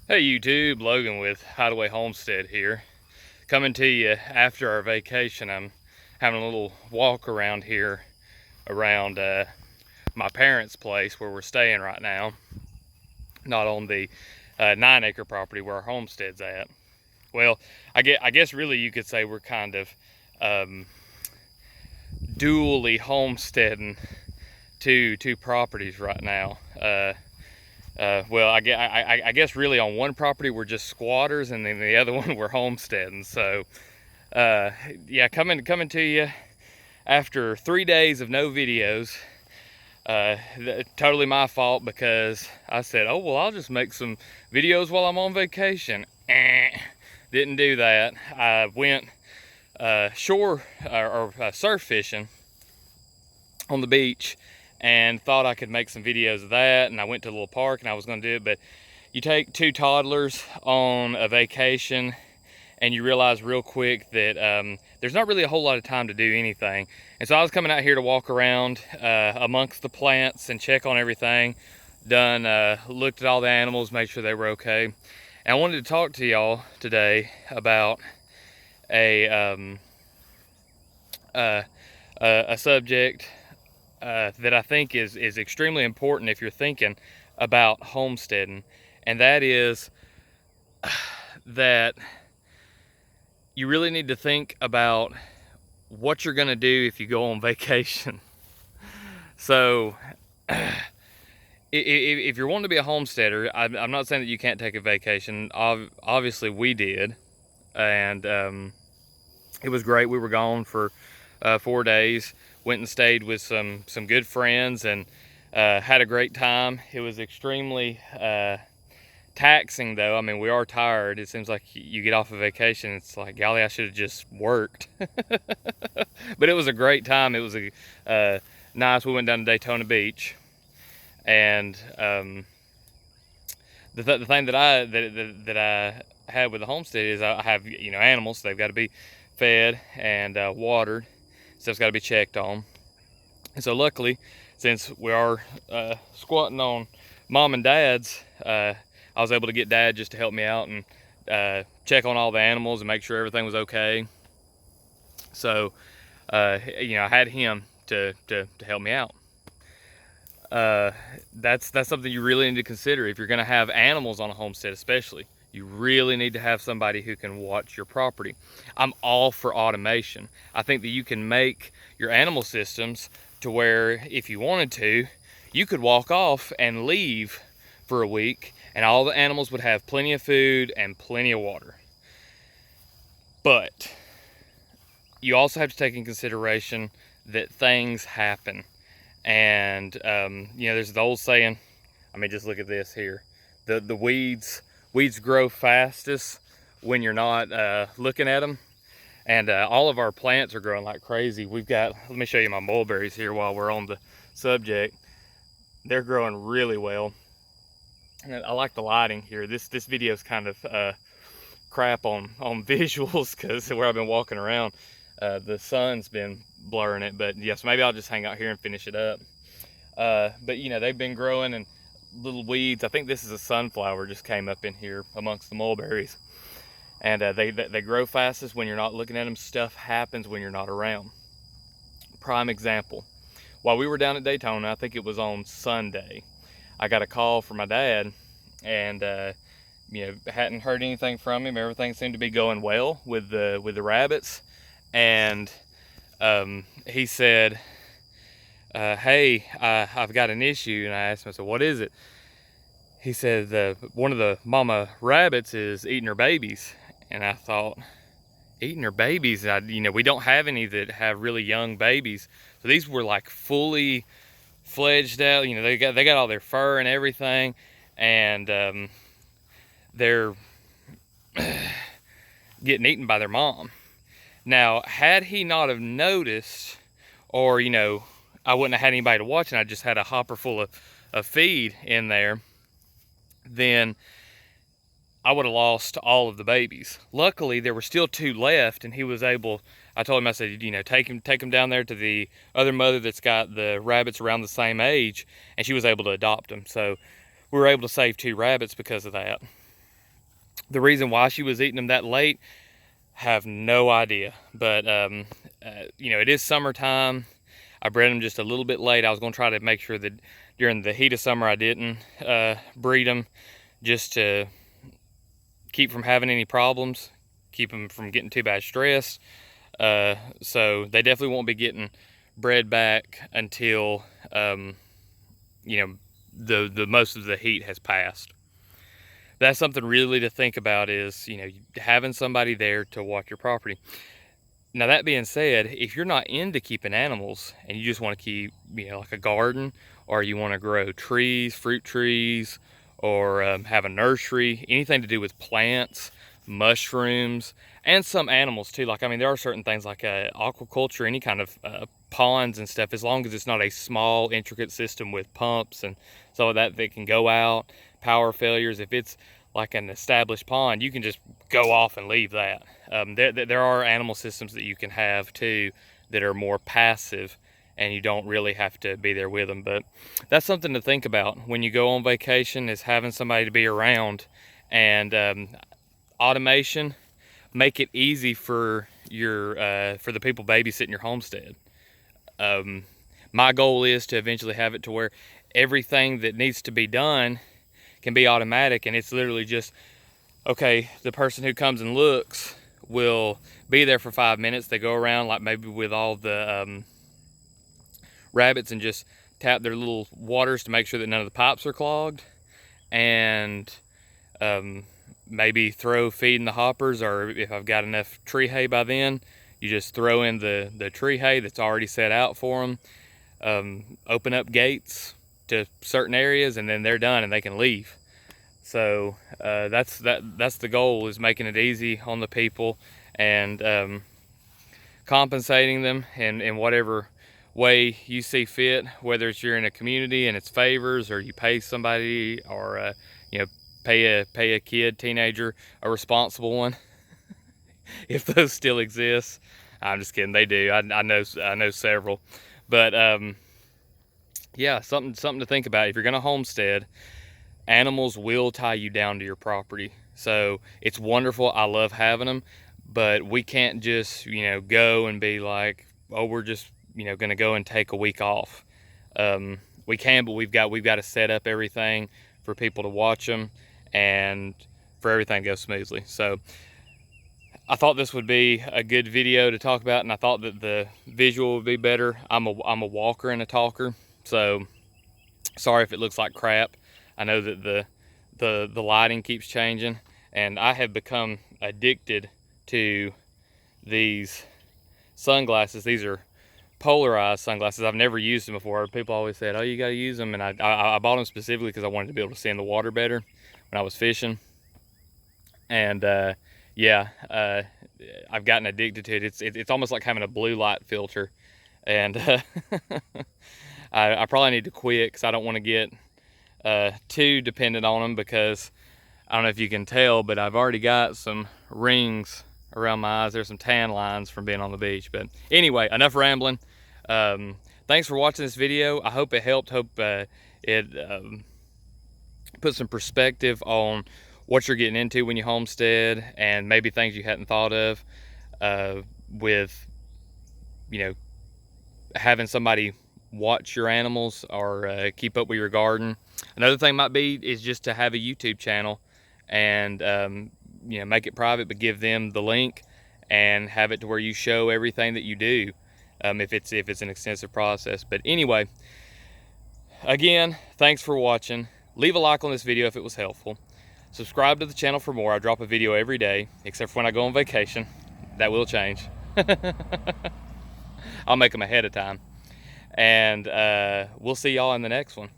Hey YouTube, Logan with Hideaway Homestead here. Coming to you after our vacation. I'm having a little walk around here around my parents' place where we're staying right now. Not on the 9-acre property where our homestead's at. Well, I guess really you could say we're kind of dually homesteading two properties right now. Well, I guess really on one property we're just squatters, and then the other one we're homesteading. So, yeah, coming to you after 3 days of no videos. Totally my fault because I said, oh well, I'll just make some videos while I'm on vacation. Didn't do that. I went shore or surf fishing on the beach and thought I could make some videos of that, and I went to a little park and I was going to do it. But you take two toddlers on a vacation and you realize real quick that there's not really a whole lot of time to do anything. And so I was coming out here to walk around amongst the plants and check on everything. Looked at all the animals, made sure they were okay. And I wanted to talk to y'all today about a subject that I think is extremely important if you're thinking about homesteading, and that is that you really need to think about what you're going to do if you go on vacation. So if you're wanting to be a homesteader, I'm not saying that you can't take a vacation. Obviously we did, and it was great. We were gone for 4 days, went and stayed with some good friends, and had a great time. It was extremely taxing though. I mean, we are tired. It seems like you get off a vacation, it's like, golly, I should have just worked. But it was a great time. It was nice. We went down to Daytona Beach, and the thing that I had with the homestead is I have, animals, so they've got to be fed and watered. Stuff's got to be checked on. And so luckily, since we are squatting on mom and dad's, I was able to get dad just to help me out and check on all the animals and make sure everything was okay. So I had him to help me out. That's something you really need to consider if you're going to have animals on a homestead. Especially, you really need to have somebody who can watch your property. I'm all for automation. I think that you can make your animal systems to where if you wanted to, you could walk off and leave for a week and all the animals would have plenty of food and plenty of water. But you also have to take in consideration that things happen. And there's the old saying, I mean, just look at this here. The weeds grow fastest when you're not looking at them. And all of our plants are growing like crazy. Let me show you my mulberries here while we're on the subject. They're growing really well. And I like the lighting here. This video is kind of crap on visuals because where I've been walking around, the sun's been blurring it. But yes, maybe I'll just hang out here and finish it up. But they've been growing, and little weeds. I think this is a sunflower just came up in here amongst the mulberries. And they grow fastest when you're not looking at them. Stuff happens when you're not around. Prime example. While we were down at Daytona, I think it was on Sunday, I got a call from my dad, and hadn't heard anything from him. Everything seemed to be going well with the rabbits, and he said, hey, I've got an issue. And I asked him, I said, what is it? He said one of the mama rabbits is eating her babies. And I thought, eating her babies? We don't have any that have really young babies. So these were like fully fledged out. They got all their fur and everything, and they're getting eaten by their mom. Now, had he not have noticed, or I wouldn't have had anybody to watch, and I just had a hopper full of feed in there, then I would have lost all of the babies. Luckily, there were still 2 left, and he was able. I told him, I said, take him down there to the other mother that's got the rabbits around the same age, and she was able to adopt them. So we were able to save 2 rabbits because of that. The reason why she was eating them that late, have no idea. But you know, it is summertime. I bred them just a little bit late. I was going to try to make sure that during the heat of summer I didn't breed them, just to keep from having any problems, keep them from getting too bad stress. So they definitely won't be getting bred back until you know, the most of the heat has passed. That's something really to think about, is, you know, having somebody there to watch your property. Now, that being said, if you're not into keeping animals and you just want to keep, you know, like a garden, or you want to grow trees, fruit trees, or have a nursery, anything to do with plants, mushrooms, and some animals too. Like, I mean, there are certain things like aquaculture, any kind of ponds and stuff, as long as it's not a small, intricate system with pumps and so that can go out, power failures. If it's like an established pond, you can just go off and leave that. There are animal systems that you can have too that are more passive, and you don't really have to be there with them. But that's something to think about when you go on vacation, is having somebody to be around. And automation, make it easy for your for the people babysitting your homestead. My goal is to eventually have it to where everything that needs to be done can be automatic, and it's literally just, okay, the person who comes and looks will be there for 5 minutes. They go around, like maybe with all the rabbits, and just tap their little waters to make sure that none of the pipes are clogged, and maybe throw feed in the hoppers, or if I've got enough tree hay by then, you just throw in the tree hay that's already set out for them. Open up gates to certain areas, and then they're done and they can leave. So that's the goal, is making it easy on the people, and compensating them in whatever way you see fit, whether it's you're in a community and it's favors, or you pay somebody, or you know, pay a kid, teenager, a responsible one, if those still exist. I'm just kidding, they do. I know several. But yeah, something to think about. If you're gonna homestead, animals will tie you down to your property. So it's wonderful, I love having them, but we can't just, you know, go and be like, oh, we're just, you know, gonna go and take a week off. We can, but we've got to set up everything for people to watch them, and for everything to go smoothly. So I thought this would be a good video to talk about, and I thought that the visual would be better. I'm a walker and a talker, so sorry if it looks like crap. I know that the lighting keeps changing, and I have become addicted to these sunglasses. These are polarized sunglasses. I've never used them before. People always said, oh, you got to use them, and I bought them specifically because I wanted to be able to see in the water better when I was fishing. And yeah, I've gotten addicted to it. It's almost like having a blue light filter, and I probably need to quit, because I don't want to get too dependent on them, because I don't know if you can tell, but I've already got some rings around my eyes. There's some tan lines from being on the beach. But anyway, enough rambling. Thanks for watching this video. I hope it helped. Hope it put some perspective on what you're getting into when you homestead, and maybe things you hadn't thought of with, you know, having somebody watch your animals, or keep up with your garden. Another thing might be is just to have a YouTube channel, and you know, make it private, but give them the link, and have it to where you show everything that you do, if it's an extensive process. But anyway, again, thanks for watching. Leave a like on this video if it was helpful. Subscribe to the channel for more. I drop a video every day, except for when I go on vacation. That will change. I'll make them ahead of time. And we'll see y'all in the next one.